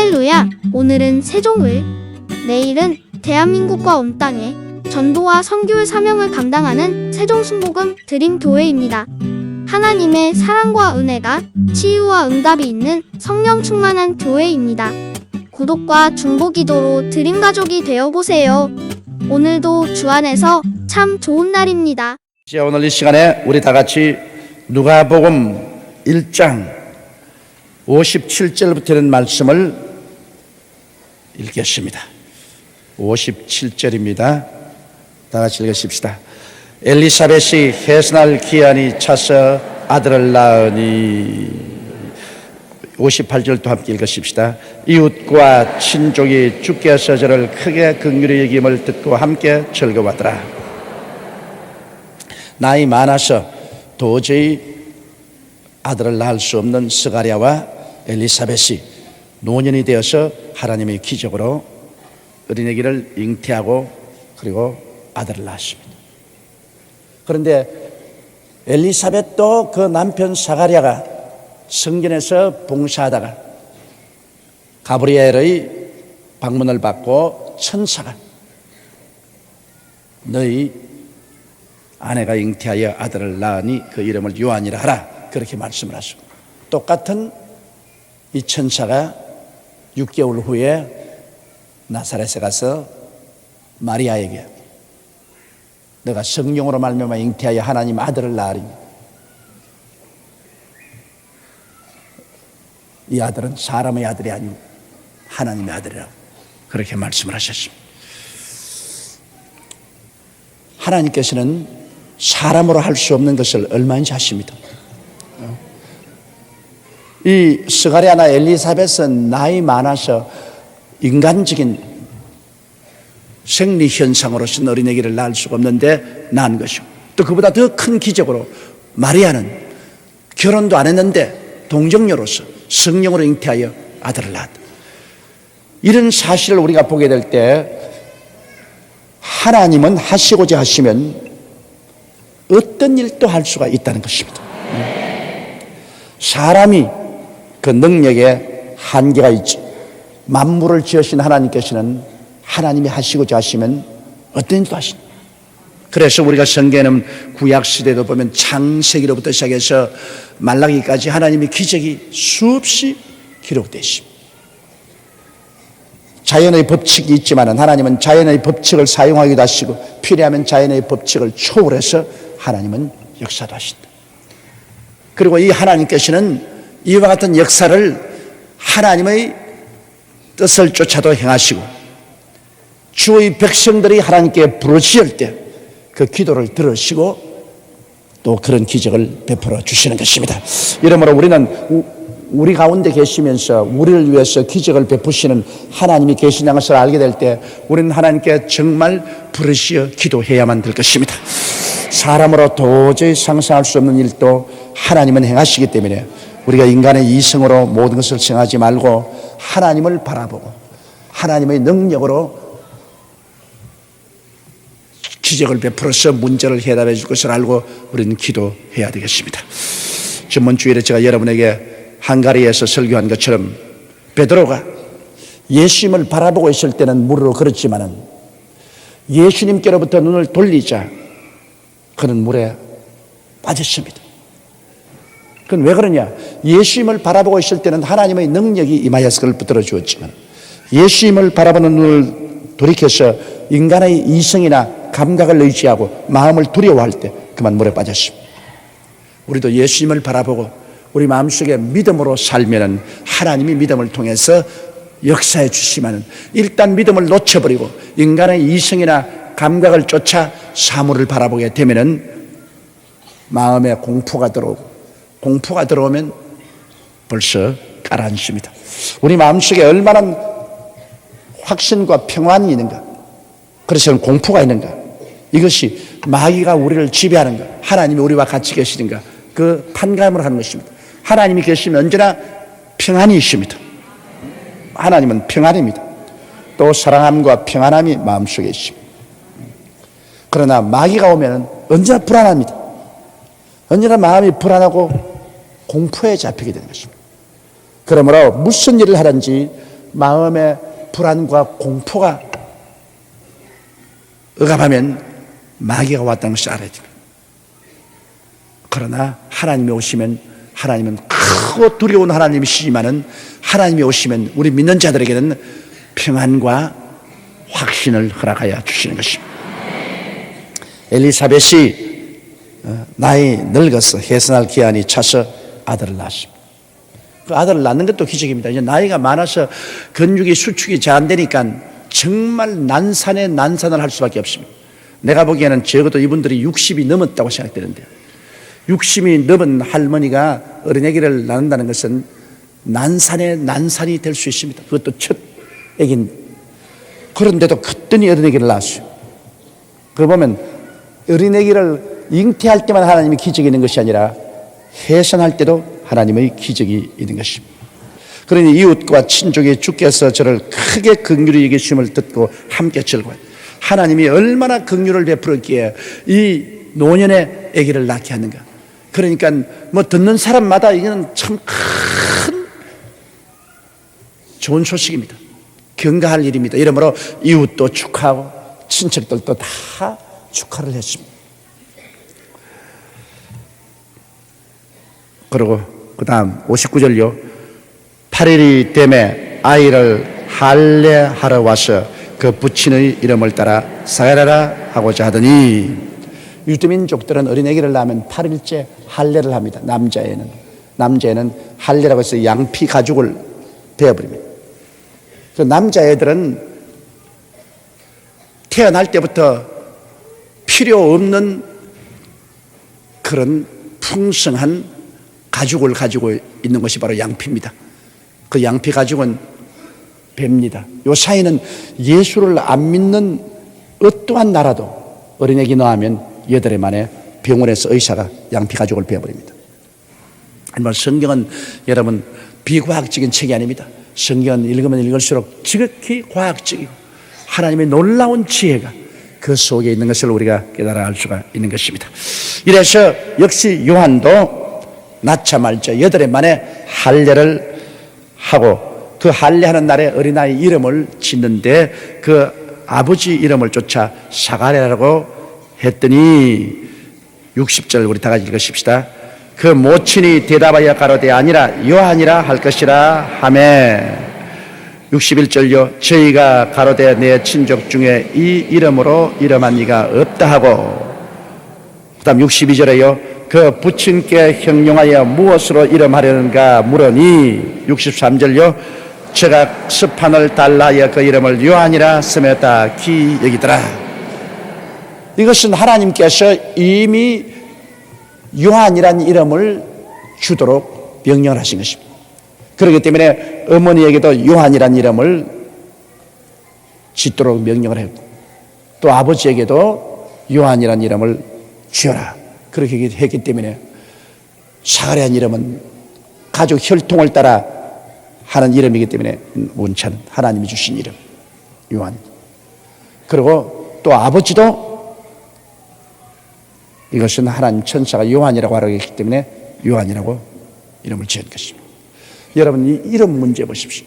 할렐루야! 오늘은 세종을, 내일은 대한민국과 온 땅에 전도와 선교의 사명을 감당하는 세종순복음 드림교회입니다. 하나님의 사랑과 은혜가 치유와 응답이 있는 성령 충만한 교회입니다. 구독과 중보기도로 드림가족이 되어보세요. 오늘도 주 안에서 참 좋은 날입니다. 이제 오늘 이 시간에 우리 다 같이 누가복음 1장 57절부터 는 말씀을 읽겠습니다. 57절입니다. 다 같이 읽으십시다. 엘리사벳이 해산할 기한이 차서 아들을 낳으니 58절도 함께 읽으십시다. 이웃과 친족이 주께서 저를 크게 긍휼히 여김을 듣고 함께 즐거워하더라. 나이 많아서 도저히 아들을 낳을 수 없는 스가랴와 엘리사벳이 노년이 되어서 하나님의 기적으로 어린아기를 잉태하고 그리고 아들을 낳았습니다. 그런데 엘리사벳도 그 남편 스가랴가 성전에서 봉사하다가 가브리엘의 방문을 받고 천사가 너희 아내가 잉태하여 아들을 낳으니 그 이름을 요한이라 하라, 그렇게 말씀을 하십니다. 똑같은 이 천사가 6개월 후에 나사렛에 가서 마리아에게 너가 성령으로 말미암아 잉태하여 하나님 아들을 낳으리니 이 아들은 사람의 아들이 아니고 하나님의 아들이라고 그렇게 말씀을 하셨습니다. 하나님께서는 사람으로 할 수 없는 것을 얼마인지 아십니다. 이 스가랴나 엘리사벳은 나이 많아서 인간적인 생리 현상으로서는 어린아기를 낳을 수가 없는데 낳은 것이고, 또 그보다 더 큰 기적으로 마리아는 결혼도 안 했는데 동정녀로서 성령으로 잉태하여 아들을 낳았다. 이런 사실을 우리가 보게 될 때 하나님은 하시고자 하시면 어떤 일도 할 수가 있다는 것입니다. 사람이 그 능력에 한계가 있지. 만물을 지으신 하나님께서는 하나님이 하시고자 하시면 어떤 일도 하십니다. 그래서 우리가 성경에는 구약시대도 보면 창세기로부터 시작해서 말라기까지 하나님의 기적이 수없이 기록되어 있습니다. 자연의 법칙이 있지만 하나님은 자연의 법칙을 사용하기도 하시고 필요하면 자연의 법칙을 초월해서 하나님은 역사도 하신다. 그리고 이 하나님께서는 이와 같은 역사를 하나님의 뜻을 쫓아도 행하시고 주의 백성들이 하나님께 부르짖을 때 그 기도를 들으시고 또 그런 기적을 베풀어 주시는 것입니다. 이러므로 우리는 우리 가운데 계시면서 우리를 위해서 기적을 베푸시는 하나님이 계시는 것을 알게 될 때 우리는 하나님께 정말 부르짖어 기도해야만 될 것입니다. 사람으로 도저히 상상할 수 없는 일도 하나님은 행하시기 때문에 우리가 인간의 이성으로 모든 것을 생각하지 말고 하나님을 바라보고 하나님의 능력으로 기적을 베풀어서 문제를 해답해 줄 것을 알고 우리는 기도해야 되겠습니다. 저번 주일에 제가 여러분에게 한가리에서 설교한 것처럼 베드로가 예수님을 바라보고 있을 때는 물으로 걸었지만은 예수님께로부터 눈을 돌리자 그는 물에 빠졌습니다. 그건 왜 그러냐? 예수님을 바라보고 있을 때는 하나님의 능력이 임하여서 그를 붙들어 주었지만 예수님을 바라보는 눈을 돌이켜서 인간의 이성이나 감각을 의지하고 마음을 두려워할 때 그만 물에 빠졌습니다. 우리도 예수님을 바라보고 우리 마음속에 믿음으로 살면은 하나님이 믿음을 통해서 역사해 주시면은 일단 믿음을 놓쳐버리고 인간의 이성이나 감각을 쫓아 사물을 바라보게 되면은 마음에 공포가 들어오고 공포가 들어오면 벌써 가라앉습니다. 우리 마음속에 얼마나 확신과 평안이 있는가, 그래서 공포가 있는가, 이것이 마귀가 우리를 지배하는가, 하나님이 우리와 같이 계시는가, 그 판가름을 하는 것입니다. 하나님이 계시면 언제나 평안이 있습니다. 하나님은 평안입니다. 또 사랑함과 평안함이 마음속에 있습니다. 그러나 마귀가 오면 언제나 불안합니다. 언제나 마음이 불안하고 공포에 잡히게 되는 것입니다. 그러므로 무슨 일을 하든지 마음의 불안과 공포가 억압하면 마귀가 왔다는 것을 알아야 됩니다. 그러나 하나님이 오시면 하나님은 크고 두려운 하나님이시지만은 하나님이 오시면 우리 믿는 자들에게는 평안과 확신을 허락하여 주시는 것입니다. 엘리사벳이 나이 늙어서 해산할 기한이 차서 아들을 낳았습니다. 그 아들을 낳는 것도 기적입니다. 이제 나이가 많아서 근육이 수축이 잘 안 되니까 정말 난산에 난산을 할 수밖에 없습니다. 내가 보기에는 적어도 이분들이 60이 넘었다고 생각되는데요. 60이 넘은 할머니가 어린애기를 낳는다는 것은 난산에 난산이 될 수 있습니다. 그것도 첫 애기인데. 그런데도 그랬더니 어린애기를 낳았어요. 그거 보면 어린애기를 잉태할 때만 하나님이 기적이 있는 것이 아니라 해산할 때도 하나님의 기적이 있는 것입니다. 그러니 이웃과 친족이 주께서 저를 크게 긍휼히 여기심을 듣고 함께 즐거워요. 하나님이 얼마나 긍휼을 베풀었기에 이 노년의 아기를 낳게 하는가. 그러니까 뭐 듣는 사람마다 이거는 참 큰 좋은 소식입니다. 경가할 일입니다. 이러므로 이웃도 축하하고 친척들도 다 축하를 했습니다. 그리고 그 다음 59절요. 8일이 되매 아이를 할례하러 와서 그 부친의 이름을 따라 사가랴라 하고자 하더니, 유대민족들은 어린애기를 낳으면 8일째 할례를 합니다. 남자애는 할례라고 해서 양피 가죽을 베어버립니다. 그 남자애들은 태어날 때부터 필요 없는 그런 풍성한 가죽을 가지고 있는 것이 바로 양피입니다. 그 양피 가죽은 뱀니다. 요 사이는 예수를 안 믿는 어떠한 나라도 어린애기 낳으면 8해 만에 병원에서 의사가 양피 가죽을 베어버립니다. 하지만 성경은 여러분 비과학적인 책이 아닙니다. 성경은 읽으면 읽을수록 지극히 과학적이고 하나님의 놀라운 지혜가 그 속에 있는 것을 우리가 깨달아 알 수가 있는 것입니다. 이래서 역시 요한도 낳자말자 8해 만에 할례를 하고, 그 할례하는 날에 어린아이 이름을 짓는데 그 아버지 이름을 쫓아 사가랴라고 했더니, 60절 우리 다 같이 읽으십시다. 그 모친이 대답하여 가로되 아니라 요한이라 할 것이라 하매, 61절요. 저희가 가로되 내 친족 중에 이 이름으로 이름한 이가 없다 하고, 그 다음 62절에요. 그 부친께 형용하여 무엇으로 이름하려는가 물으니, 63절요. 제가 스판을 달라하여 그 이름을 요한이라 쓰였다 기 여기더라. 이것은 하나님께서 이미 요한이라는 이름을 주도록 명령을 하신 것입니다. 그렇기 때문에 어머니에게도 요한이라는 이름을 짓도록 명령을 했고, 또 아버지에게도 요한이라는 이름을 지어라 그렇게 했기 때문에, 사가랴는 이름은 가족 혈통을 따라 하는 이름이기 때문에 원찬 하나님이 주신 이름 요한. 그리고 또 아버지도 이것은 하나님 천사가 요한이라고 하라고 했기 때문에 요한이라고 이름을 지은 것입니다. 여러분, 이 이름 문제 보십시오.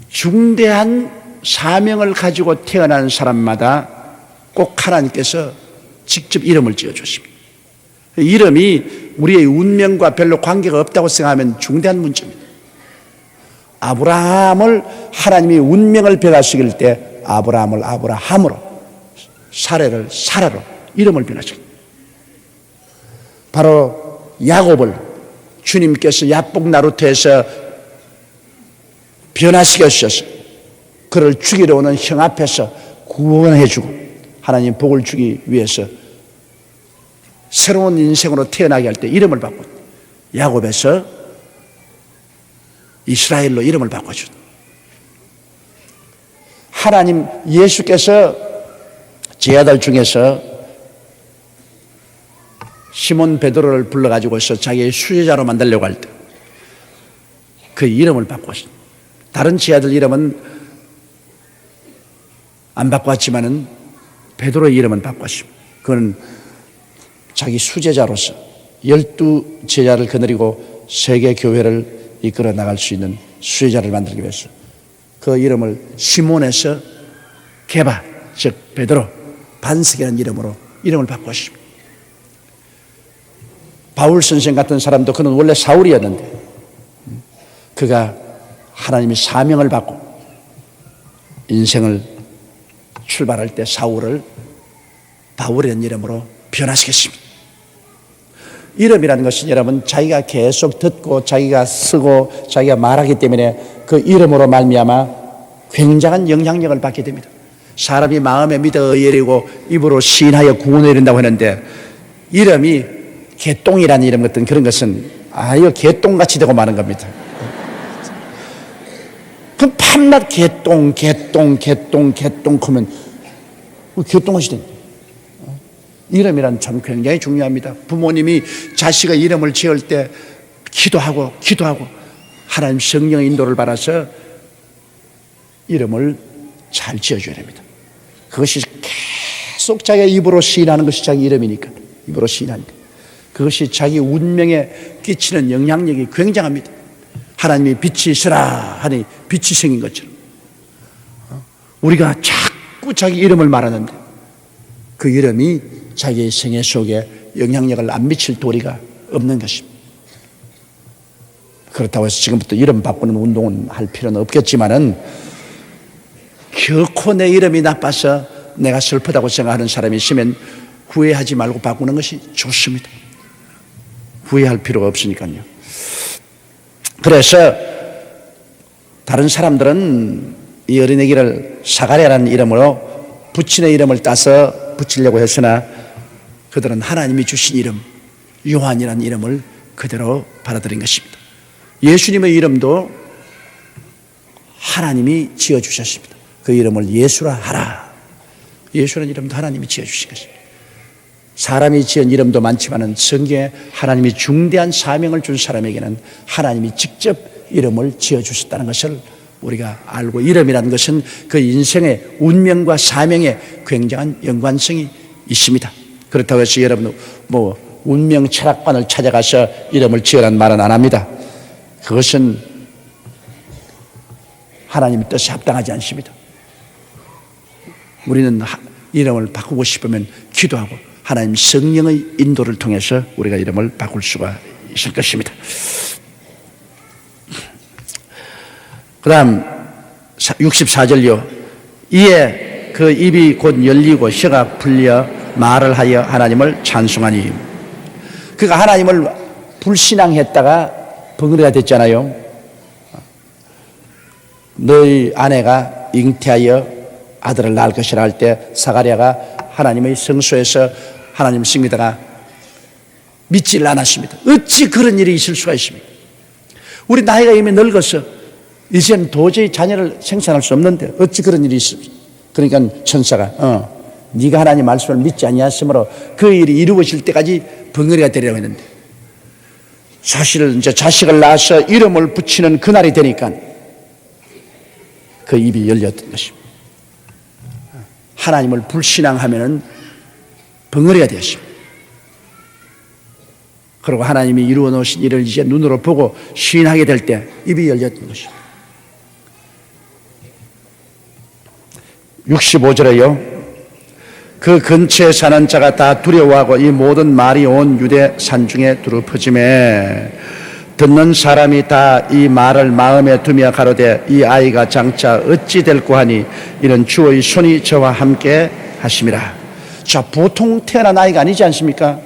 중대한 사명을 가지고 태어난 사람마다 꼭 하나님께서 직접 이름을 지어주십니다. 이름이 우리의 운명과 별로 관계가 없다고 생각하면 중대한 문제입니다. 아브라함을 하나님이 운명을 변화시킬 때 아브라함을 아브라함으로, 사례를 사라로 이름을 변화시킵니다. 바로 야곱을 주님께서 야복 나루터에서 변화시켜 주셔서 그를 죽이러 오는 형 앞에서 구원해 주고 하나님 복을 주기 위해서 새로운 인생으로 태어나게 할 때 이름을 바꿔, 야곱에서 이스라엘로 이름을 바꿔준 하나님. 예수께서 제 아들 중에서 시몬 베드로를 불러가지고서 자기의 수제자로 만들려고 할 때 그 이름을 바꿨습니다. 다른 제 아들 이름은 안 바꿨지만은 베드로의 이름은 바꿨습니다. 그는 자기 수제자로서 12 제자를 거느리고 세계 교회를 이끌어 나갈 수 있는 수제자를 만들기 위해서 그 그 이름을 시몬에서 게바, 즉 베드로, 반석이라는 이름으로 이름을 바꾸었습니다. 바울 선생 같은 사람도 그는 원래 사울이었는데 그가 하나님의 사명을 받고 인생을 출발할 때 사울을 바울이라는 이름으로 변화시켰습니다. 이름이라는 것은 여러분 자기가 계속 듣고 자기가 쓰고 자기가 말하기 때문에 그 이름으로 말미암아 굉장한 영향력을 받게 됩니다. 사람이 마음에 믿어 예리고 입으로 시인하여 구원을 이룬다고 하는데 이름이 개똥이라는 이름 같은 그런 것은 아유 개똥같이 되고 마는 겁니다. 그럼 밤낮 개똥 하면 개똥같이 됩니다. 이름이란 참 굉장히 중요합니다. 부모님이 자식의 이름을 지을 때 기도하고 하나님 성령의 인도를 받아서 이름을 잘 지어줘야 됩니다. 그것이 계속 자기가 입으로 시인하는 것이 자기 이름이니까 입으로 시인하니까 그것이 자기 운명에 끼치는 영향력이 굉장합니다. 하나님이 빛이 있으라 하니 빛이 생긴 것처럼 우리가 자꾸 자기 이름을 말하는데 그 이름이 자기의 생애 속에 영향력을 안 미칠 도리가 없는 것입니다. 그렇다고 해서 지금부터 이름 바꾸는 운동은 할 필요는 없겠지만은 결코 내 이름이 나빠서 내가 슬프다고 생각하는 사람이 있으면 후회하지 말고 바꾸는 것이 좋습니다. 후회할 필요가 없으니까요. 그래서 다른 사람들은 이 어린애기를 사가랴라는 이름으로 부친의 이름을 따서 붙이려고 했으나 그들은 하나님이 주신 이름 요한이라는 이름을 그대로 받아들인 것입니다. 예수님의 이름도 하나님이 지어주셨습니다. 그 이름을 예수라 하라. 예수라는 이름도 하나님이 지어주신 것입니다. 사람이 지은 이름도 많지만 성경에 하나님이 중대한 사명을 준 사람에게는 하나님이 직접 이름을 지어주셨다는 것을 우리가 알고 이름이라는 것은 그 인생의 운명과 사명에 굉장한 연관성이 있습니다. 그렇다고 해서 여러분 운명 철학관을 찾아가서 이름을 지으라는 말은 안 합니다. 그것은 하나님의 뜻에 합당하지 않습니다. 우리는 이름을 바꾸고 싶으면 기도하고 하나님 성령의 인도를 통해서 우리가 이름을 바꿀 수가 있을 것입니다. 그 다음 64절요. 이에 그 입이 곧 열리고 혀가 풀려 말을 하여 하나님을 찬송하니 그가 하나님을 불신앙했다가 벙어리가 됐잖아요. 너희 아내가 잉태하여 아들을 낳을 것이라 할 때 사가랴가 하나님의 성소에서 하나님을 섬기다가 믿지를 않았습니다. 어찌 그런 일이 있을 수가 있습니까? 우리 나이가 이미 늙어서 이제는 도저히 자녀를 생산할 수 없는데 어찌 그런 일이 있습니까? 그러니까 천사가 네가 하나님 말씀을 믿지 아니하므로 그 일이 이루어질 때까지 벙어리가 되려고 했는데 사실 이제 자식을 낳아서 이름을 붙이는 그날이 되니까 그 입이 열렸던 것입니다. 하나님을 불신앙하면은 벙어리가 되었습니다. 그리고 하나님이 이루어 놓으신 일을 이제 눈으로 보고 시인하게 될 때 입이 열렸던 것입니다. 65절에요. 그 근처에 사는 자가 다 두려워하고 이 모든 말이 온 유대 산중에 두루 퍼지매 듣는 사람이 다 이 말을 마음에 두며 가로되 이 아이가 장차 어찌 될꼬 하니 이는 주의 손이 저와 함께 하심이라. 자, 보통 태어난 아이가 아니지 않습니까?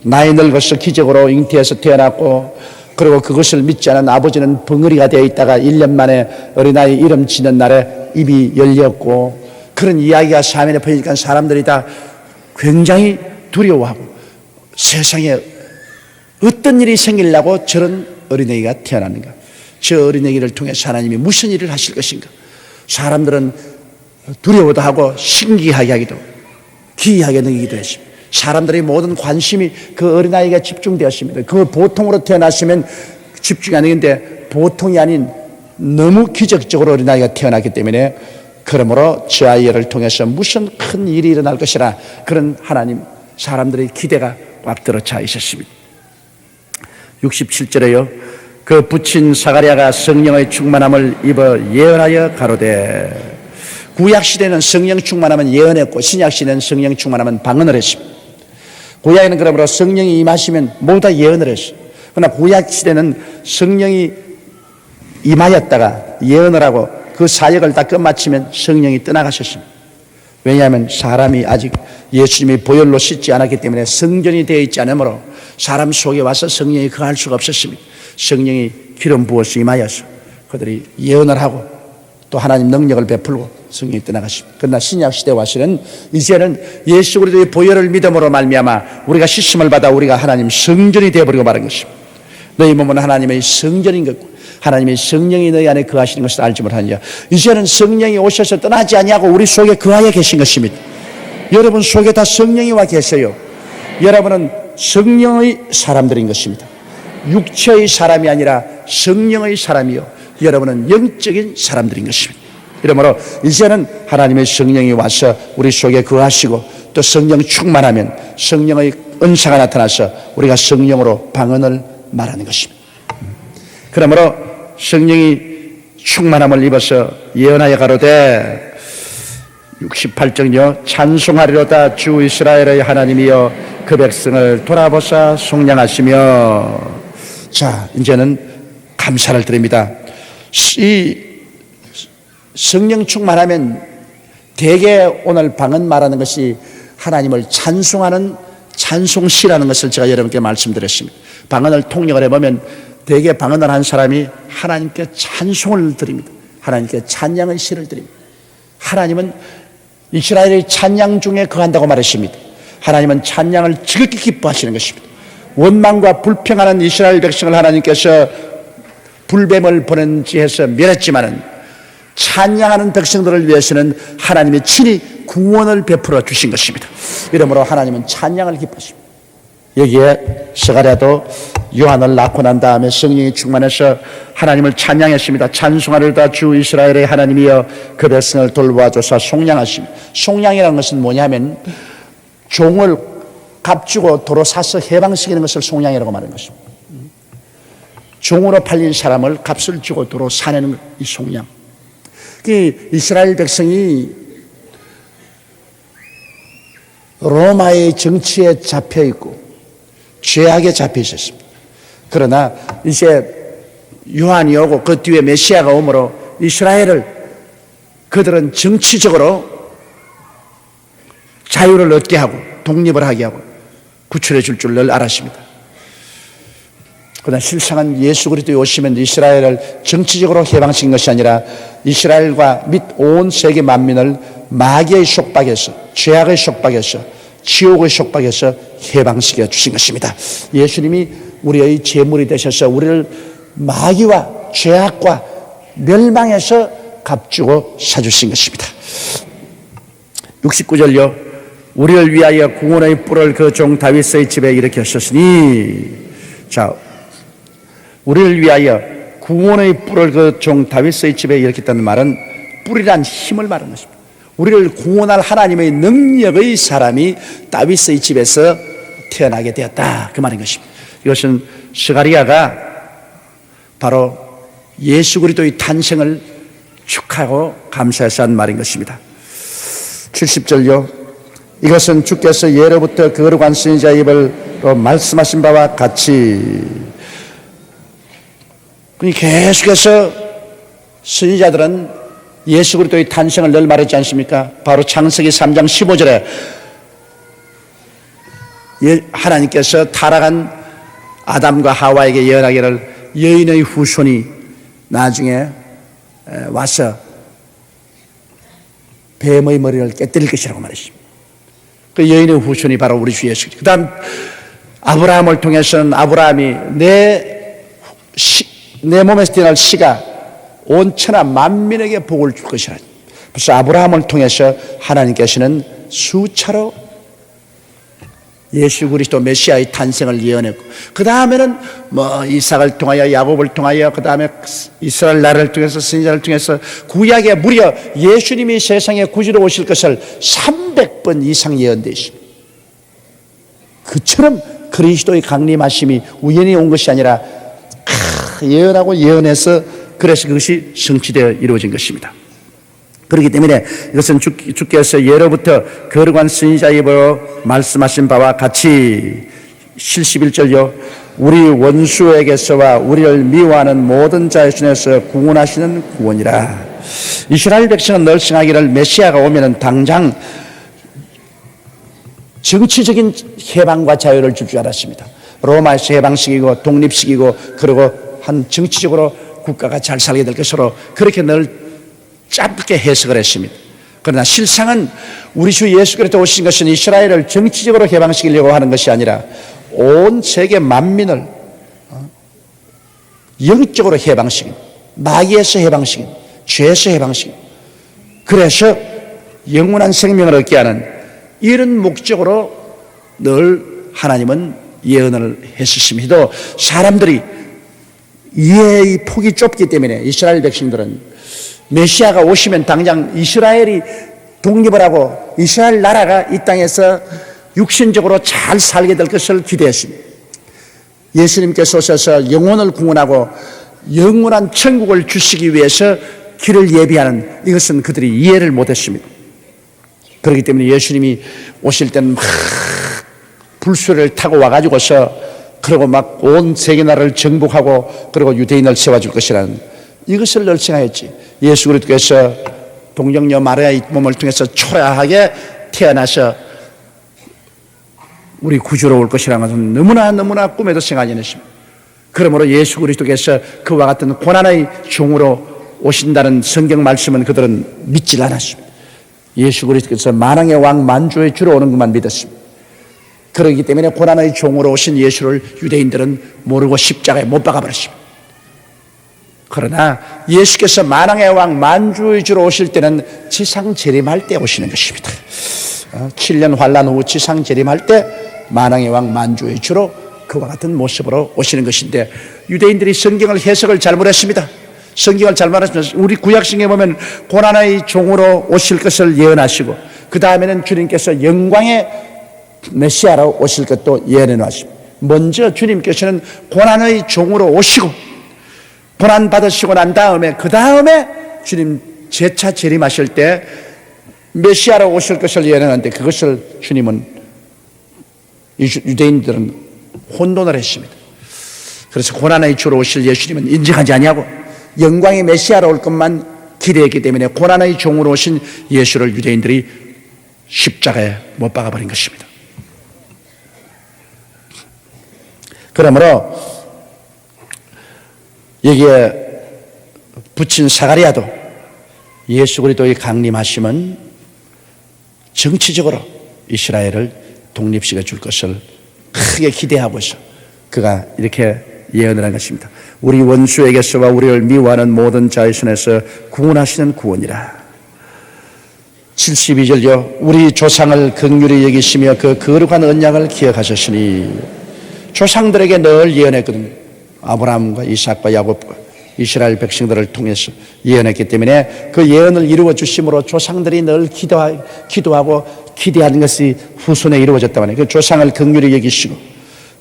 나이 늙어서 기적으로 잉태해서 태어났고 그리고 그것을 믿지 않은 아버지는 벙어리가 되어 있다가 1년 만에 어린아이 이름 지는 날에 입이 열렸고 그런 이야기가 사면에 퍼지니까 사람들이 다 굉장히 두려워하고 세상에 어떤 일이 생기려고 저런 어린애기가 태어났는가, 저 어린애기를 통해서 하나님이 무슨 일을 하실 것인가. 사람들은 두려워도 하고 신기하게 하기도 기이하게 느끼기도 했습니다. 사람들의 모든 관심이 그 어린아이가 집중되었습니다. 그 보통으로 태어났으면 집중이 안 되는데 보통이 아닌 너무 기적적으로 어린아이가 태어났기 때문에 그러므로 저 아이를 통해서 무슨 큰 일이 일어날 것이라 그런 하나님 사람들의 기대가 꽉 들어차 있었습니다. 67절에요. 그 붙인 사가랴가 성령의 충만함을 입어 예언하여 가로되. 구약시대는 성령 충만하면 예언했고 신약시대는 성령 충만하면 방언을 했습니다. 구약에는 그러므로 성령이 임하시면 모두 다 예언을 했어요. 그러나 구약시대는 성령이 임하였다가 예언을 하고 그 사역을 다 끝마치면 성령이 떠나가셨습니다. 왜냐하면 사람이 아직 예수님이 보혈로 씻지 않았기 때문에 성전이 되어 있지 않으므로 사람 속에 와서 성령이 거할 수가 없었습니다. 성령이 기름 부어서 임하여서 그들이 예언을 하고 또 하나님 능력을 베풀고 성령이 떠나가십니다. 그러나 신약시대 와서는 이제는 예수 그리스도의 보혈을 믿음으로 말미암아 우리가 씻음을 받아 우리가 하나님 성전이 되어버리고 마른 것입니다. 너희 몸은 하나님의 성전인 것고 하나님의 성령이 너희 안에 거하시는 것을 알지 못하느냐. 이제는 성령이 오셔서 떠나지 아니하고 우리 속에 거하여 계신 것입니다. 여러분 속에 다 성령이 와 계세요. 여러분은 성령의 사람들인 것입니다. 육체의 사람이 아니라 성령의 사람이요 여러분은 영적인 사람들인 것입니다. 이러므로 이제는 하나님의 성령이 와서 우리 속에 거하시고 또 성령 충만하면 성령의 은사가 나타나서 우리가 성령으로 방언을 말하는 것입니다. 그러므로 성령이 충만함을 입어서 예언하여 가로되 68절요 찬송하리로다 주 이스라엘의 하나님이여 그 백성을 돌아보사 속량하시며. 자, 이제는 감사를 드립니다. 이 성령 충만하면 대개 오늘 방언 말하는 것이 하나님을 찬송하는 찬송시라는 것을 제가 여러분께 말씀드렸습니다. 방언을 통역을 해보면 대개 방언을 한 사람이 하나님께 찬송을 드립니다. 하나님께 찬양의 시를 드립니다. 하나님은 이스라엘의 찬양 중에 거한다고 말했습니다. 하나님은 찬양을 지극히 기뻐하시는 것입니다. 원망과 불평하는 이스라엘 백성을 하나님께서 불뱀을 보낸지 해서 멸했지만은 찬양하는 백성들을 위해서는 하나님이 친히 구원을 베풀어 주신 것입니다. 이러므로 하나님은 찬양을 기뻐하십니다. 여기에 스가랴도 요한을 낳고 난 다음에 성령이 충만해서 하나님을 찬양했습니다. 찬송하리로다 주 이스라엘의 하나님이여 그 백성을 돌보아줘서 속량하십니다. 속량이라는 것은 뭐냐면 종을 값주고 도로 사서 해방시키는 것을 속량이라고 말하는 것입니다. 종으로 팔린 사람을 값을 주고 도로 사내는 이 속량. 이스라엘 백성이 로마의 정치에 잡혀 있고 죄악에 잡혀 있었습니다. 그러나 이제 요한이 오고 그 뒤에 메시아가 오므로 이스라엘을 그들은 정치적으로 자유를 얻게 하고 독립을 하게 하고 구출해 줄 줄 늘 알았습니다. 그러나 실상은 예수 그리스도에 오시면 이스라엘을 정치적으로 해방시킨 것이 아니라 이스라엘과 및 온 세계 만민을 마귀의 속박에서 죄악의 속박에서 지옥의 속박에서 해방시켜 주신 것입니다. 예수님이 우리의 제물이 되셔서 우리를 마귀와 죄악과 멸망에서 값주고 사주신 것입니다. 69절요 우리를 위하여 구원의 뿔을 그 종 다윗의 집에 일으켰으니. 자, 우리를 위하여 구원의 뿔을 그 종 다윗의 집에 일으켰다는 말은 뿔이란 힘을 말하는 것입니다. 우리를 구원할 하나님의 능력의 사람이 다윗의 집에서 태어나게 되었다 그 말인 것입니다. 이것은 스가랴가 바로 예수 그리스도의 탄생을 축하하고 감사해서 한 말인 것입니다. 70절요 이것은 주께서 예로부터 거룩한 선지자의 입으로 말씀하신 바와 같이. 계속해서 선지자들은 예수 그리스도의 탄생을 늘 말했지 않습니까? 바로 창세기 3장 15절에 하나님께서 타락한 아담과 하와에게 예언하기를 여인의 후손이 나중에 와서 뱀의 머리를 깨뜨릴 것이라고 말했습니다. 그 여인의 후손이 바로 우리 주 예수. 그 다음 아브라함을 통해서는 아브라함이 내 몸에서 태어날 씨가 온 천하 만민에게 복을 줄 것이라. 그래서 아브라함을 통해서 하나님께서는 수차로 예수 그리스도 메시아의 탄생을 예언했고, 그 다음에는 이삭을 통하여 야곱을 통하여, 그 다음에 이스라엘 나라를 통해서 선지자를 통해서 구약에 무려 예수님이 세상에 구주로 오실 것을 300번 이상 예언되어 있습니다. 그처럼 그리스도의 강림하심이 우연히 온 것이 아니라 예언하고 예언해서 그래서 그것이 성취되어 이루어진 것입니다. 그렇기 때문에 이것은 주께서 예로부터 거룩한 선지자의 입으로 말씀하신 바와 같이 71절요. 우리 원수에게서와 우리를 미워하는 모든 자의 손에서 구원하시는 구원이라. 이스라엘 백성은 늘 생각하기를 메시아가 오면은 당장 정치적인 해방과 자유를 줄 줄 알았습니다. 로마에서 해방시키고 독립시키고 그리고 한 정치적으로 국가가 잘 살게 될 것으로 그렇게 늘 짧게 해석을 했습니다. 그러나 실상은 우리 주 예수 그리스도 오신 것은 이스라엘을 정치적으로 해방시키려고 하는 것이 아니라 온 세계 만민을 영적으로 해방시킨, 마귀에서 해방시킨, 죄에서 해방시킨, 그래서 영원한 생명을 얻게 하는 이런 목적으로 늘 하나님은 예언을 했었습니다. 사람들이 이해의 폭이 좁기 때문에 이스라엘 백성들은 메시아가 오시면 당장 이스라엘이 독립을 하고 이스라엘 나라가 이 땅에서 육신적으로 잘 살게 될 것을 기대했습니다. 예수님께서 오셔서 영혼을 구원하고 영원한 천국을 주시기 위해서 길을 예비하는 이것은 그들이 이해를 못했습니다. 그렇기 때문에 예수님이 오실 때는 막 불수를 타고 와가지고서 그리고 막 온 세계 나라를 정복하고 그리고 유대인을 세워줄 것이라는 이것을 늘 생각했지. 예수 그리스도께서 동정녀 마리아의 몸을 통해서 초라하게 태어나서 우리 구주로 올 것이라는 것은 너무나 꿈에도 생각하지 않았습니다. 그러므로 예수 그리스도께서 그와 같은 고난의 종으로 오신다는 성경 말씀은 그들은 믿질 않았습니다. 예수 그리스도께서 만왕의 왕 만주의 주로 오는 것만 믿었습니다. 그렇기 때문에 고난의 종으로 오신 예수를 유대인들은 모르고 십자가에 못 박아버렸습니다. 그러나 예수께서 만왕의 왕 만주의 주로 오실 때는 지상 재림할 때 오시는 것입니다. 7년 환란 후 지상 재림할 때 만왕의 왕 만주의 주로 그와 같은 모습으로 오시는 것인데 유대인들이 성경을 해석을 잘못했습니다. 성경을 잘못했습니다. 우리 구약성경에 보면 고난의 종으로 오실 것을 예언하시고 그 다음에는 주님께서 영광의 메시아로 오실 것도 예언해 놨습니다. 먼저 주님께서는 고난의 종으로 오시고 고난 받으시고 난 다음에 그 다음에 주님 재차 재림하실 때 메시아로 오실 것을 예언하는데 그것을 주님은 유대인들은 혼돈을 했습니다. 그래서 고난의 주로 오실 예수님은 인정하지 아니하고 영광의 메시아로 올 것만 기대했기 때문에 고난의 종으로 오신 예수를 유대인들이 십자가에 못 박아버린 것입니다. 그러므로 여기에 붙인 사가랴도 예수 그리스도의 강림하심은 정치적으로 이스라엘을 독립시켜 줄 것을 크게 기대하고 있어. 그가 이렇게 예언을 한 것입니다. 우리 원수에게서와 우리를 미워하는 모든 자의 손에서 구원하시는 구원이라. 72절요. 우리 조상을 긍휼히 여기시며 그 거룩한 언약을 기억하셨으니 조상들에게 늘 예언했거든요. 아브라함과 이삭과 야곱과 이스라엘 백성들을 통해서 예언했기 때문에 그 예언을 이루어 주심으로 조상들이 늘 기도하고 기대하는 것이 후손에 이루어졌다고 하네요. 그 조상을 긍휼히 여기시고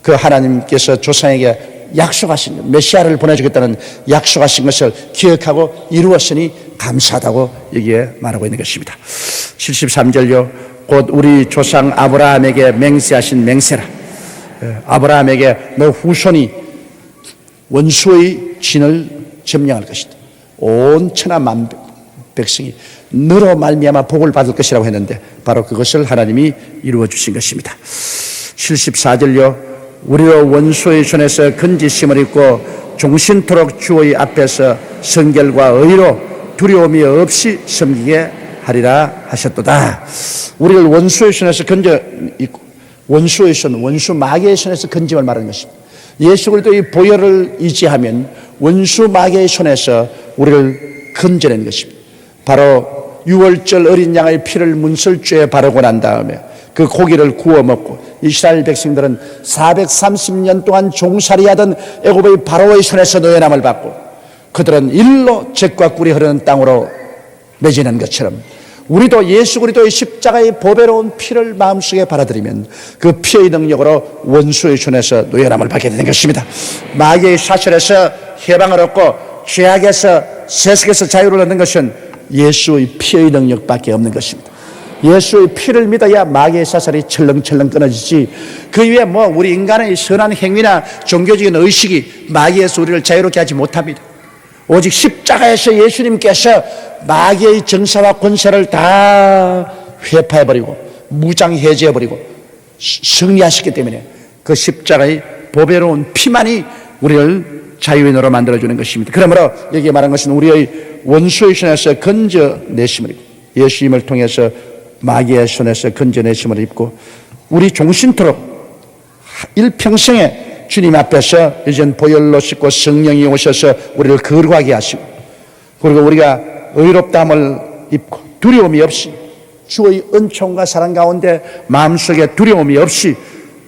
그 하나님께서 조상에게 약속하신 메시아를 보내주겠다는 약속하신 것을 기억하고 이루었으니 감사하다고 여기에 말하고 있는 것입니다. 73절요. 곧 우리 조상 아브라함에게 맹세하신 맹세라. 아브라함에게 너 후손이 원수의 진을 점령할 것이다. 온 천하 만 백성이 너로 말미암아 복을 받을 것이라고 했는데 바로 그것을 하나님이 이루어 주신 것입니다. 74절요. 우리로 원수의 손에서 건지심을 입고 종신토록 주의 앞에서 성결과 의로 두려움이 없이 섬기게 하리라 하셨도다. 우리를 원수의 손에서 건져 입고 원수의 손, 원수 마귀의 손에서 건짐을 말하는 것입니다. 예수 그리스도의 보혈을 의지하면 원수 마귀의 손에서 우리를 건져낸 것입니다. 바로 유월절 어린 양의 피를 문설주에 바르고 난 다음에 그 고기를 구워 먹고 이스라엘 백성들은 430년 동안 종살이하던 애굽의 바로의 손에서 노예남을 받고 그들은 일로 젖과 꿀이 흐르는 땅으로 매지는 것처럼 우리도 예수 그리스도의 십자가의 보배로운 피를 마음속에 받아들이면 그 피의 능력으로 원수의 손에서 노연함을 받게 되는 것입니다. 마귀의 사슬에서 해방을 얻고 죄악에서 세속에서 자유를 얻는 것은 예수의 피의 능력밖에 없는 것입니다. 예수의 피를 믿어야 마귀의 사슬이 철렁철렁 끊어지지, 그 위에 우리 인간의 선한 행위나 종교적인 의식이 마귀에서 우리를 자유롭게 하지 못합니다. 오직 십자가에서 예수님께서 마귀의 정사와 권세를 다 회파해버리고 무장해제해버리고 승리하셨기 때문에 그 십자가의 보배로운 피만이 우리를 자유인으로 만들어주는 것입니다. 그러므로 여기에 말한 것은 우리의 원수의 손에서 건져내심을 입고 예수님을 통해서 마귀의 손에서 건져내심을 입고 우리 종신토록 일평생에 주님 앞에서 이젠 보혈로 씻고 성령이 오셔서 우리를 거룩하게 하시고, 그리고 우리가 의롭다함을 입고 두려움이 없이 주의 은총과 사랑 가운데 마음속에 두려움이 없이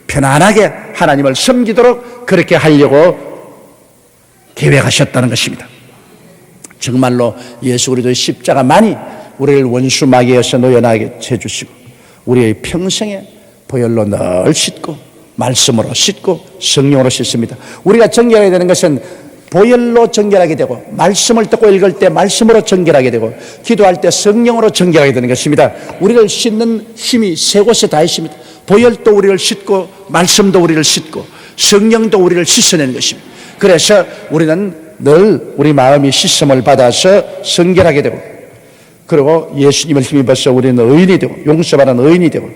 편안하게 하나님을 섬기도록 그렇게 하려고 계획하셨다는 것입니다. 정말로 예수 그리스도의 십자가만이 우리를 원수 마귀에서 노연하게 해주시고 우리의 평생에 보혈로 늘 씻고 말씀으로 씻고 성령으로 씻습니다. 우리가 정결해야 되는 것은 보혈로 정결하게 되고 말씀을 듣고 읽을 때 말씀으로 정결하게 되고 기도할 때 성령으로 정결하게 되는 것입니다. 우리를 씻는 힘이 세 곳에 다 있습니다. 보혈도 우리를 씻고 말씀도 우리를 씻고 성령도 우리를 씻어내는 것입니다. 그래서 우리는 늘 우리 마음이 씻음을 받아서 성결하게 되고, 그리고 예수님을 힘입어서 우리는 의인이 되고 용서받은 의인이 되고,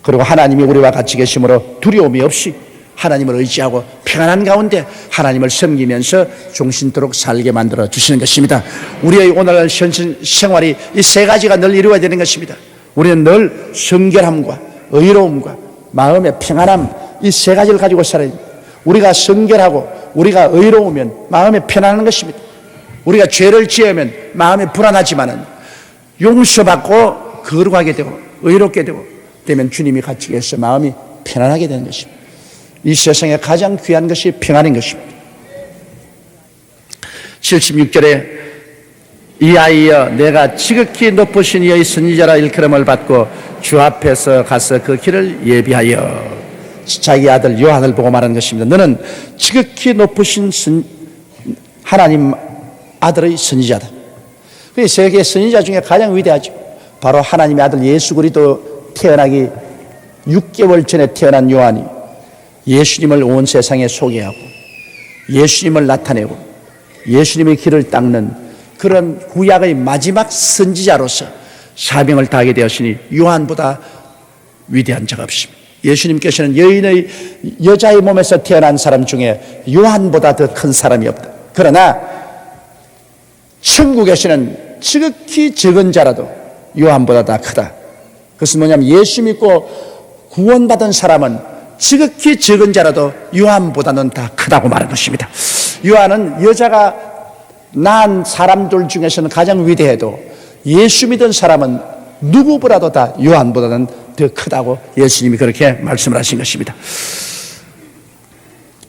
그리고 하나님이 우리와 같이 계심으로 두려움이 없이 하나님을 의지하고 평안한 가운데 하나님을 섬기면서 종신토록 살게 만들어 주시는 것입니다. 우리의 오늘날 현실 생활이 이 세 가지가 늘 이루어야 되는 것입니다. 우리는 늘 성결함과 의로움과 마음의 평안함, 이 세 가지를 가지고 살아야 됩니다. 우리가 성결하고 우리가 의로우면 마음에 편안한 것입니다. 우리가 죄를 지으면 마음이 불안하지만은 용서받고 거룩하게 되고 의롭게 되면 주님이 같이 계셔서 마음이 편안하게 되는 것입니다. 이 세상에 가장 귀한 것이 평안인 것입니다. 76절에 이아이여 내가 지극히 높으신 이의 선지자라 일컬음을 받고 주 앞에서 가서 그 길을 예비하여, 자기 아들 요한을 보고 말하는 것입니다. 너는 지극히 높으신 하나님 아들의 선지자다. 그 세계 선지자 중에 가장 위대하죠. 바로 하나님의 아들 예수 그리스도 태어나기 6개월 전에 태어난 요한이 예수님을 온 세상에 소개하고 예수님을 나타내고 예수님의 길을 닦는 그런 구약의 마지막 선지자로서 사명을 다하게 되었으니 요한보다 위대한 자가 없습니다. 예수님께서는 여자의 몸에서 태어난 사람 중에 요한보다 더 큰 사람이 없다. 그러나 천국에서는 지극히 적은 자라도 요한보다 다 크다. 그것은 뭐냐면 예수 믿고 구원받은 사람은 지극히 적은 자라도 요한보다는 다 크다고 말하는 것입니다. 요한은 여자가 낳은 사람들 중에서는 가장 위대해도 예수 믿은 사람은 누구보다도 다 요한보다는 더 크다고 예수님이 그렇게 말씀을 하신 것입니다.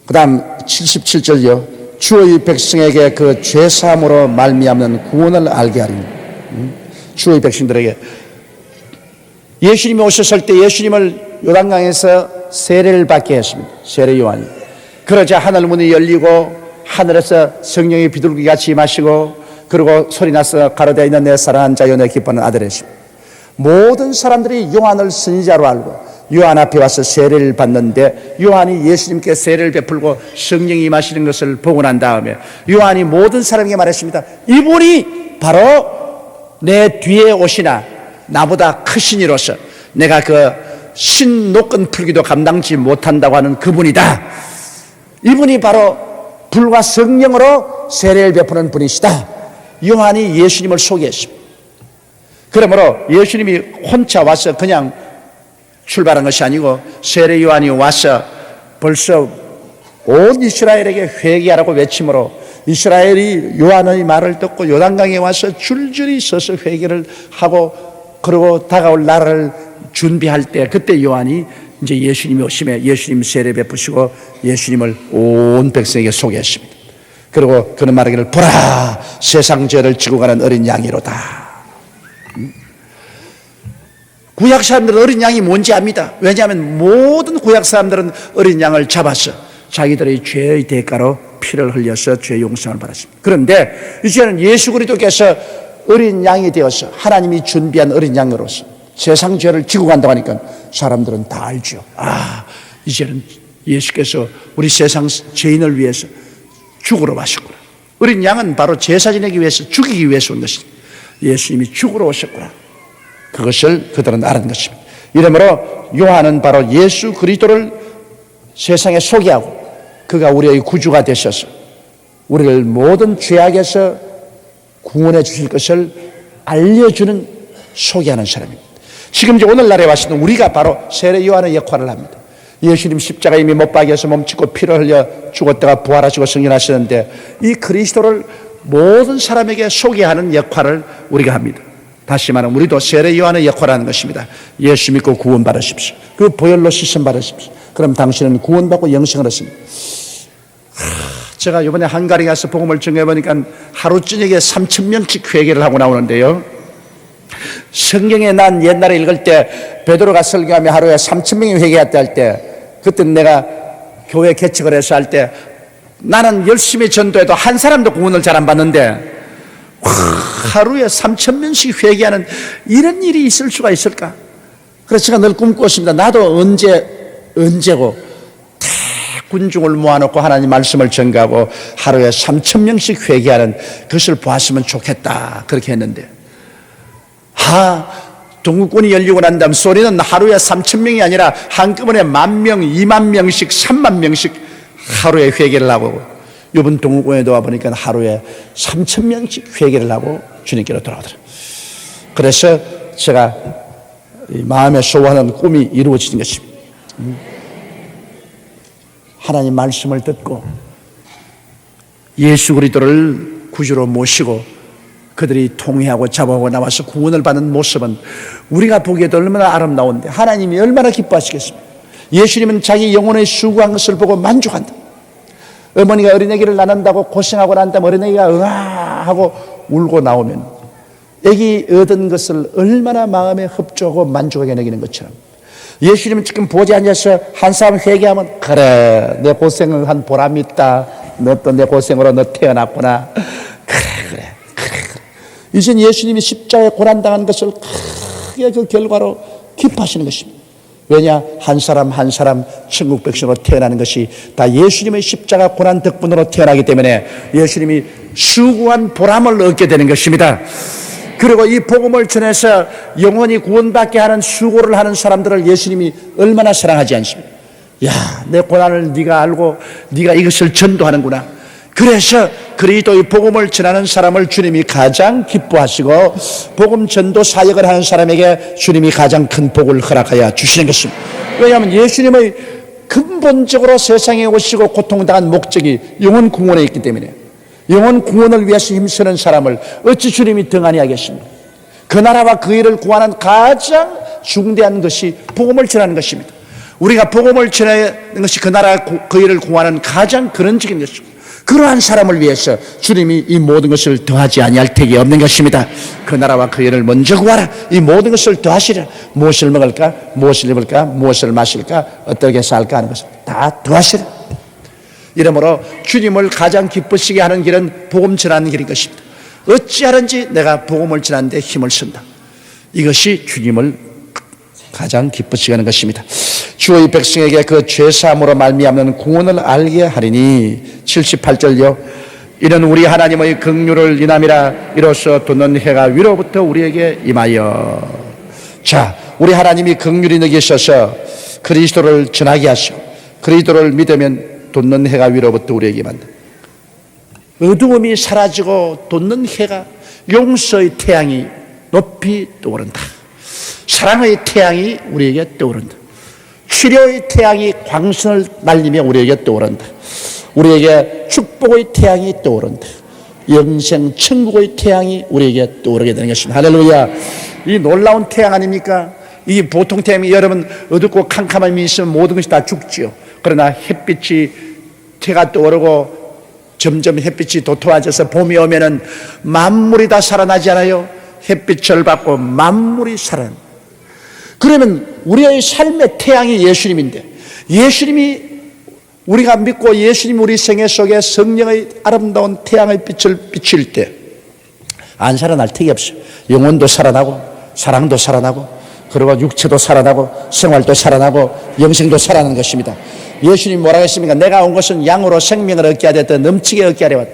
그 다음 77절요. 주의 백성에게 그 죄사함으로 말미암는 구원을 알게 하리니, 주의 백성들에게 예수님이 오셨을 때 예수님을 요단강에서 세례를 받게 했습니다. 세례 요한이. 그러자 하늘 문이 열리고 하늘에서 성령이 비둘기 같이 임하시고, 그리고 소리나서 가로되어 있는 내 사랑하는 자여 내 기뻐하는 아들이십니다. 모든 사람들이 요한을 선지자로 알고 요한 앞에 와서 세례를 받는데, 요한이 예수님께 세례를 베풀고 성령이 임하시는 것을 보고 난 다음에 요한이 모든 사람에게 말했습니다. 이분이 바로 내 뒤에 오시나 나보다 크신 이로서 내가 그 신노끈 풀기도 감당치 못한다고 하는 그분이다. 이분이 바로 불과 성령으로 세례를 베푸는 분이시다. 요한이 예수님을 소개했습니다. 그러므로 예수님이 혼자 와서 그냥 출발한 것이 아니고 세례 요한이 와서 벌써 온 이스라엘에게 회개하라고 외침으로 이스라엘이 요한의 말을 듣고 요단강에 와서 줄줄이 서서 회개를 하고, 그리고 다가올 나라를 준비할 때 그때 요한이 이제 예수님이 오심에 예수님 세례 베푸시고 예수님을 온 백성에게 소개했습니다. 그리고 그는 말하기를 보라 세상 죄를 지고 가는 어린 양이로다. 구약 사람들은 어린 양이 뭔지 압니다. 왜냐하면 모든 구약 사람들은 어린 양을 잡아서 자기들의 죄의 대가로 피를 흘려서 죄 용서를 받았습니다. 그런데 이제는 예수 그리스도께서 어린 양이 되어서 하나님이 준비한 어린 양으로서 세상 죄를 지고 간다고 하니까 사람들은 다 알죠. 이제는 예수께서 우리 세상 죄인을 위해서 죽으러 가셨구나. 어린 양은 바로 제사 지내기 위해서 죽이기 위해서 온 것입니다. 예수님이 죽으러 오셨구나. 그것을 그들은 알은 것입니다. 이러므로 요한은 바로 예수 그리스도를 세상에 소개하고 그가 우리의 구주가 되셔서 우리를 모든 죄악에서 구원해 주실 것을 알려주는 소개하는 사람입니다. 지금 이제 오늘날에 와서는 우리가 바로 세례 요한의 역할을 합니다. 예수님 십자가에 이미 못 박여서 몸짓고 피를 흘려 죽었다가 부활하시고 승리하시는데 이 그리스도를 모든 사람에게 소개하는 역할을 우리가 합니다. 다시 말하면 우리도 세례 요한의 역할을 하는 것입니다. 예수 믿고 구원 받으십시오. 그 보혈로 씻음 받으십시오. 그럼 당신은 구원받고 영생을 얻습니다. 제가 이번에 한가리 가서 복음을 전해 보니까 하루 저녁에 3,000명씩 회개를 하고 나오는데요. 성경에 난 옛날에 읽을 때 베드로가 설교하며 하루에 3,000명이 회개했다 할 때 그때 내가 교회 개척을 해서 할 때 나는 열심히 전도해도 한 사람도 구원을 잘 안 받는데 하루에 3,000명씩 회개하는 이런 일이 있을 수가 있을까? 그래서 제가 늘 꿈꾸었습니다. 나도 언제고 군중을 모아놓고 하나님 말씀을 전가하고 하루에 3,000명씩 회개하는 그것을 보았으면 좋겠다 그렇게 했는데 동구권이 열리고 난 다음 소리는 하루에 3,000명이 아니라 한꺼번에 10,000명, 20,000명씩, 30,000명씩 하루에 회개를 하고 이번 동구권에도 와보니까 하루에 3,000명씩 회개를 하고 주님께로 돌아오더라. 그래서 제가 마음에 소원하는 꿈이 이루어지는 것입니다. 하나님 말씀을 듣고 예수 그리스도를 구주로 모시고 그들이 통회하고 잡아오고 나와서 구원을 받는 모습은 우리가 보기에도 얼마나 아름다운데 하나님이 얼마나 기뻐하시겠습니까? 예수님은 자기 영혼의 수고한 것을 보고 만족한다. 어머니가 어린애기를 낳는다고 고생하고 난 다음 어린애기가 하고 울고 나오면 애기 얻은 것을 얼마나 마음에 흡족하고 만족하게 여기는 것처럼 예수님은 지금 보좌에 앉아서 한 사람 회개하면 그래 내 고생을 한 보람이 있다. 너 또 내 고생으로 너 태어났구나. 그래. 이젠 예수님이 십자가에 고난당한 것을 크게 그 결과로 기뻐하시는 것입니다. 왜냐? 한 사람 한 사람 천국 백성으로 태어나는 것이 다 예수님의 십자가 고난 덕분으로 태어나기 때문에 예수님이 수고한 보람을 얻게 되는 것입니다. 그리고 이 복음을 전해서 영원히 구원받게 하는 수고를 하는 사람들을 예수님이 얼마나 사랑하지 않습니까? 내 고난을 네가 알고 네가 이것을 전도하는구나. 그래서 그리스도의 복음을 전하는 사람을 주님이 가장 기뻐하시고 복음 전도 사역을 하는 사람에게 주님이 가장 큰 복을 허락하여 주시는 것입니다. 왜냐하면 예수님의 근본적으로 세상에 오시고 고통당한 목적이 영혼 구원에 있기 때문에 영혼 구원을 위해서 힘쓰는 사람을 어찌 주님이 등한히 하겠습니까? 그 나라와 그 일을 구하는 가장 중대한 것이 복음을 전하는 것입니다. 우리가 복음을 전하는 것이 그 나라 그 일을 구하는 가장 근원적인 것입니다. 그러한 사람을 위해서 주님이 이 모든 것을 더하지 아니할 택이 없는 것입니다. 그 나라와 그 일을 먼저 구하라. 이 모든 것을 더하시라. 무엇을 먹을까? 무엇을 입을까? 무엇을 마실까? 어떻게 살까 하는 것을 다 더하시라. 이러므로 주님을 가장 기쁘시게 하는 길은 복음 전하는 길인 것입니다. 어찌하든지 내가 복음을 전하는 데 힘을 쓴다. 이것이 주님을 가장 기쁘시게 하는 것입니다. 주의 백성에게 그 죄사함으로 말미암는 구원을 알게 하리니 78절요. 이는 우리 하나님의 긍휼을 인함이라. 이로써 돋는 해가 위로부터 우리에게 임하여. 자, 우리 하나님이 긍휼히 여기셔서 그리스도를 전하게 하시고 그리스도를 믿으면 돋는 해가 위로부터 우리에게 임한다. 어두움이 사라지고 돋는 해가 용서의 태양이 높이 떠오른다. 사랑의 태양이 우리에게 떠오른다. 치료의 태양이 광선을 날리며 우리에게 떠오른다. 우리에게 축복의 태양이 떠오른다. 영생 천국의 태양이 우리에게 떠오르게 되는 것입니다. 할렐루야. 이 놀라운 태양 아닙니까? 이 보통 태양이 여러분 어둡고 캄캄함이 있으면 모든 것이 다 죽지요. 그러나 햇빛이 해가 떠오르고 점점 햇빛이 도토해져서 봄이 오면은 만물이 다 살아나지 않아요? 햇빛을 받고 만물이 살아납니다. 그러면 우리의 삶의 태양이 예수님인데, 예수님이 우리가 믿고 예수님 우리 생애 속에 성령의 아름다운 태양의 빛을 비칠 때 안 살아날 턱이 없어요. 영혼도 살아나고 사랑도 살아나고 그리고 육체도 살아나고 생활도 살아나고 영생도 살아나는 것입니다. 예수님 뭐라고 했습니까? 내가 온 것은 양으로 생명을 얻게 하되 더 넘치게 얻게 하려 왔다.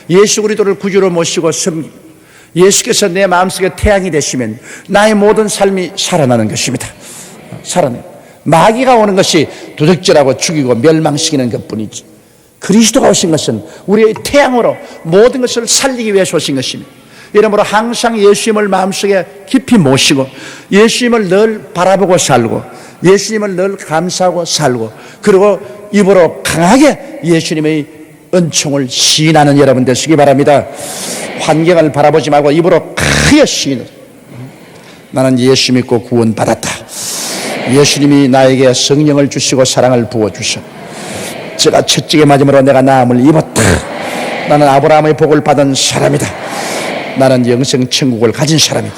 예수 그리스도를 구주로 모시고 섬기고 예수께서 내 마음속에 태양이 되시면 나의 모든 삶이 살아나는 것입니다. 살아나요. 마귀가 오는 것이 도둑질하고 죽이고 멸망시키는 것뿐이지, 그리스도가 오신 것은 우리의 태양으로 모든 것을 살리기 위해서 오신 것입니다. 이러므로 항상 예수님을 마음속에 깊이 모시고 예수님을 늘 바라보고 살고 예수님을 늘 감사하고 살고 그리고 입으로 강하게 예수님의 은총을 시인하는 여러분 되시기 바랍니다. 환경을 바라보지 말고 입으로 크게 시인을, 나는 예수 믿고 구원받았다. 예수님이 나에게 성령을 주시고 사랑을 부어주셔. 제가 채찍에 맞음으로 내가 나음을 입었다. 나는 아브라함의 복을 받은 사람이다. 나는 영생 천국을 가진 사람이다.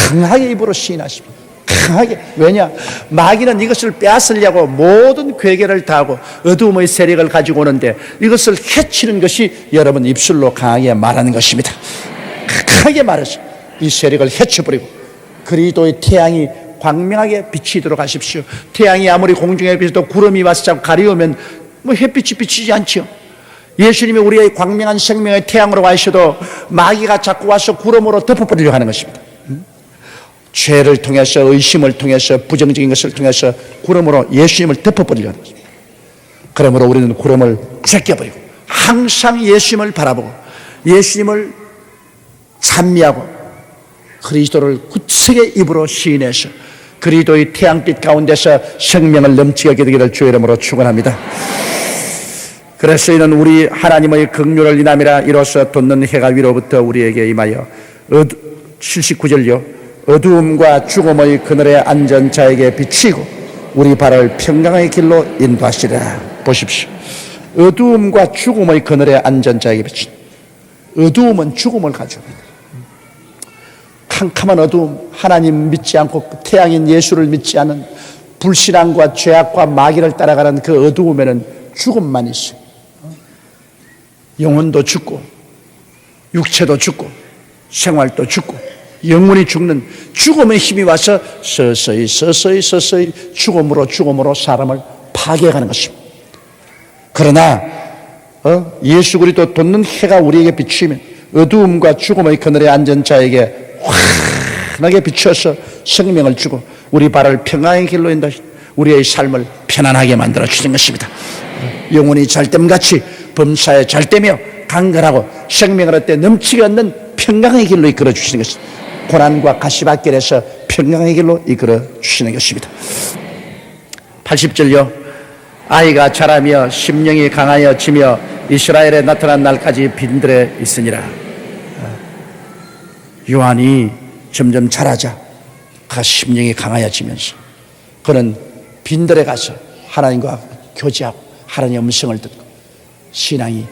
강하게 입으로 시인하십니다. 강하게. 왜냐? 마귀는 이것을 빼앗으려고 모든 괴계를 다하고 어두움의 세력을 가지고 오는데 이것을 해치는 것이 여러분 입술로 강하게 말하는 것입니다. 강하게 말해서 이 세력을 해쳐버리고 그리스도의 태양이 광명하게 비치도록 하십시오. 태양이 아무리 공중에 비쳐도 구름이 와서 자꾸 가리우면 햇빛이 비치지 않죠. 예수님이 우리의 광명한 생명의 태양으로 와셔도 마귀가 자꾸 와서 구름으로 덮어버리려고 하는 것입니다. 죄를 통해서, 의심을 통해서, 부정적인 것을 통해서 구름으로 예수님을 덮어버리려고 하는 것입니다. 그러므로 우리는 구름을 제껴버리고 항상 예수님을 바라보고 예수님을 찬미하고 그리스도를 굳세게 입으로 시인해서 그리스도의 태양빛 가운데서 생명을 넘치게 하게 되기를 주의 이름으로 축원합니다. 그래서 이는 우리 하나님의 긍휼을 인함이라. 이로써 돋는 해가 위로부터 우리에게 임하여 79절요 어두움과 죽음의 그늘에 앉은 자에게 비치고 우리 발을 평강의 길로 인도하시리라. 보십시오. 어두움과 죽음의 그늘에 앉은 자에게 비친, 어두움은 죽음을 가져옵니다. 캄캄한 어두움, 하나님 믿지 않고 태양인 예수를 믿지 않은 불신앙과 죄악과 마귀를 따라가는 그 어두움에는 죽음만 있어요. 영혼도 죽고 육체도 죽고 생활도 죽고 영혼이 죽는 죽음의 힘이 와서 서서히 죽음으로 사람을 파괴해가는 것입니다. 그러나 예수 그리스도 돋는 해가 우리에게 비추면 어두움과 죽음의 그늘에 앉은 자에게 환하게 비추어서 생명을 주고 우리 발을 평안의 길로 인도하시 우리의 삶을 편안하게 만들어 주신 것입니다. 영혼이 잘됨같이 범사에 잘되며 강건하고 생명을 얻되 넘치게 얻는 평강의 길로 이끌어 주시는 것입니다. 고난과 가시밭길에서 평강의 길로 이끌어 주시는 것입니다. 80절요 아이가 자라며 심령이 강하여지며 이스라엘에 나타난 날까지 빈들에 있으니라. 요한이 점점 자라자 그 심령이 강하여지면서 그는 빈들에 가서 하나님과 교제하고 하나님의 음성을 듣고 신앙이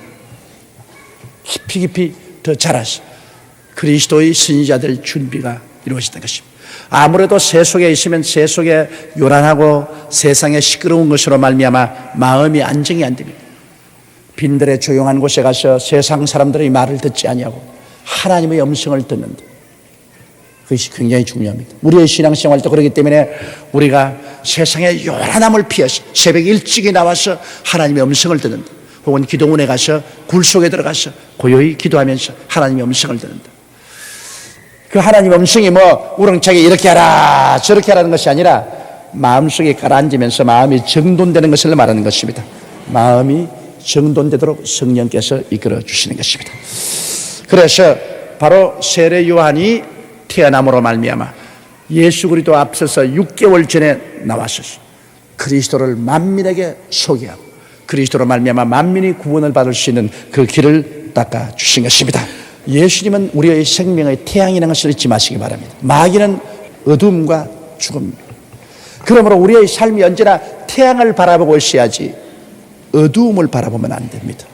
깊이 더 자라서 그리스도의 선지자들 준비가 이루어지는 것입니다. 아무래도 세속에 있으면 세속에 요란하고 세상에 시끄러운 것으로 말미암아 마음이 안정이 안 됩니다. 빈들의 조용한 곳에 가서 세상 사람들의 말을 듣지 아니하고 하나님의 음성을 듣는다. 그것이 굉장히 중요합니다. 우리의 신앙생활도 그렇기 때문에 우리가 세상의 요란함을 피해서 새벽 일찍이 나와서 하나님의 음성을 듣는다. 혹은 기도원에 가서 굴 속에 들어가서 고요히 기도하면서 하나님의 음성을 듣는다. 그 하나님의 음성이 우렁차게 이렇게 하라 저렇게 하라는 것이 아니라 마음속에 가라앉으면서 마음이 정돈되는 것을 말하는 것입니다. 마음이 정돈되도록 성령께서 이끌어 주시는 것입니다. 그래서 바로 세례 요한이 태어남으로 말미암아 예수 그리스도 앞서서 6개월 전에 나왔었어요. 그리스도를 만민에게 소개하고 그리스도로 말미암아 만민이 구원을 받을 수 있는 그 길을 닦아 주신 것입니다. 예수님은 우리의 생명의 태양이라는 것을 잊지 마시기 바랍니다. 마귀는 어둠과 죽음입니다. 그러므로 우리의 삶이 언제나 태양을 바라보고 있어야지 어두움을 바라보면 안 됩니다.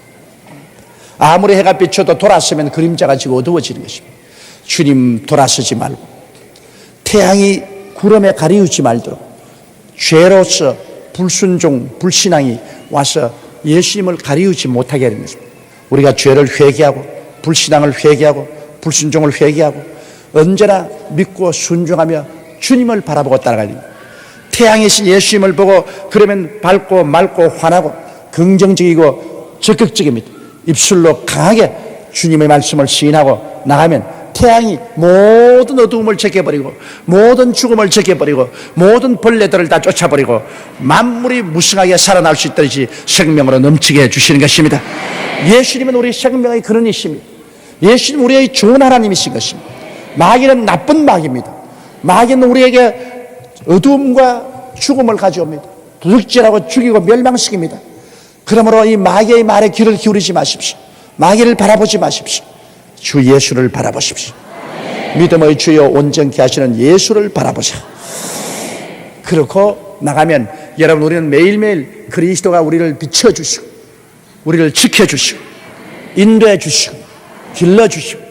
아무리 해가 비쳐도 돌아서면 그림자가 지고 어두워지는 것입니다. 주님 돌아서지 말고 태양이 구름에 가리우지 말도록 죄로서 불순종, 불신앙이 와서 예수님을 가리우지 못하게 하는 것입니다. 우리가 죄를 회개하고 불신앙을 회개하고 불순종을 회개하고 언제나 믿고 순종하며 주님을 바라보고 따라가야 됩니다. 태양이신 예수님을 보고 그러면 밝고 맑고 환하고 긍정적이고 적극적입니다. 입술로 강하게 주님의 말씀을 시인하고 나가면 태양이 모든 어두움을 제껴버리고 모든 죽음을 제껴버리고 모든 벌레들을 다 쫓아버리고 만물이 무성하게 살아날 수 있듯이 생명으로 넘치게 해주시는 것입니다. 예수님은 우리 생명의 근원이십니다. 예수님은 우리의 좋은 하나님이신 것입니다. 마귀는 나쁜 마귀입니다. 마귀는 우리에게 어두움과 죽음을 가져옵니다. 도둑질하고 죽이고 멸망시킵니다. 그러므로 이 마귀의 말에 귀를 기울이지 마십시오. 마귀를 바라보지 마십시오. 주 예수를 바라보십시오. 믿음의 주여 온전케 하시는 예수를 바라보자. 그렇고 나가면 여러분 우리는 매일매일 그리스도가 우리를 비춰주시고 우리를 지켜주시고 인도해 주시고 길러주시고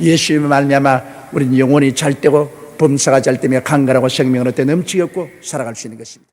예수님의 말미암아 우리는 영혼이 잘 되고 범사가 잘 되며 강건하고 생명으로 넘치겠고 살아갈 수 있는 것입니다.